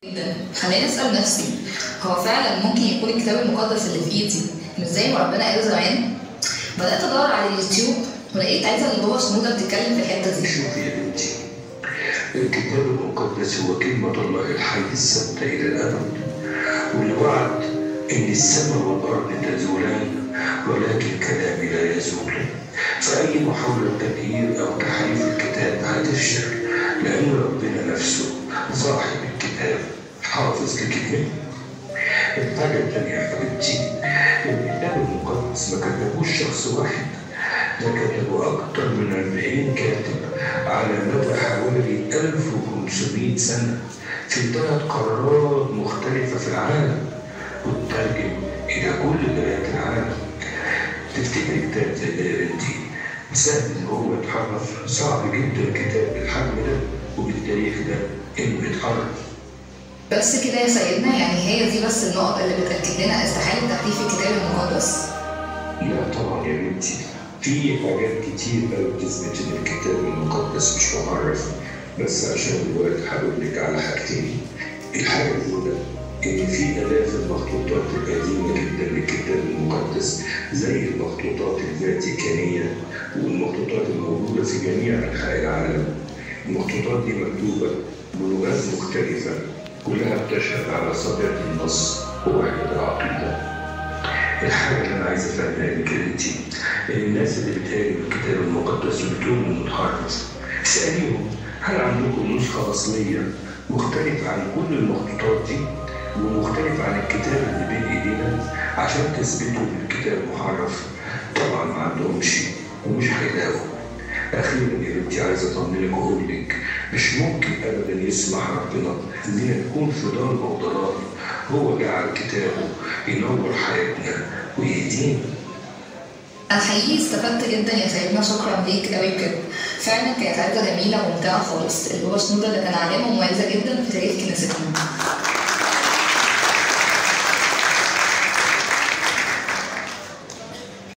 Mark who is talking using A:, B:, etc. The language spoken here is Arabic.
A: جدا. خليني اسال نفسي، هو فعلا ممكن يكون الكتاب المقدس اللي في ايدي مش زي ما ربنا قال زمان؟ بدات ادور على اليوتيوب ولقيت عايزه اللي هو سنوده بتتكلم في الحته دي.
B: شوفي يا بنتي، الكتاب المقدس هو كلمة الله الحي الثابتة إلى الأبد، واللي وعد إن السماء والأرض تزولان ولكن كلامي لا يزول. فأي محاولة تغيير أو تحريف الكتاب هتفشل، لأن ربنا نفسه صاحب الكتاب حافظ لكلمته. الحاجة التانية يا حبيبتي، الكتاب المقدس ما كتبوش شخص واحد، ده كتبوا أكتر من 40 كاتب على مدى حوالي 1500 سنة في 3 قارات مختلفة في العالم، وتترجم إلى كل بلاد العالم. تفتكر كتاب زي ده يا بنتي سهل إن هو يتحرف؟ صعب جدا كتاب بالحجم ده وبالتاريخ ده إنه يتحرف.
A: بس كده يا سيدنا؟ يعني هي دي بس النقط اللي بتاكد لنا استحاله تحريف الكتاب المقدس؟
B: لا طبعا يا بنتي، في حاجات كتير قوي بتثبت إن الكتاب المقدس مش محرف، بس عشان الوقت هقول لك على حاجتين. الحاجة الأولى إن في آلاف المخطوطات القديمة جدا للكتاب المقدس زي المخطوطات الفاتيكانية والمخطوطات الموجودة في جميع أنحاء العالم. المخطوطات دي مكتوبة بلغات مختلفة كلها بتشهد على صداقة النص ووحدة العقيدة. الحاجة اللي أنا عايز أفهمها لك يا بنتي، إن الناس اللي بتهاجم الكتاب المقدس وبتقول إنه متحرف، اسأليهم هل عندكم نسخة أصلية مختلفة عن كل المخطوطات دي ومختلف عن الكتاب اللي بين إيدينا عشان تثبتوا إن الكتاب محرف؟ طبعا ما عندهمش ومش هيلاقوا. أخيرا يا بنتي عايز أطمنك وأقول لك مش ممكن أبدا يسمح ربنا إننا نكون في ضلمة وضلال. هو جعل كتابه ينور حياتنا ويهدينا.
A: انا حقيقي استفدت جدا يا سيدنا، شكرا ليك قوي بجد. فعلا كانت عاده جميله وممتعه خالص. اللي هو سنوده ده كان علامه مميزه جدا في تاريخ كنيستنا.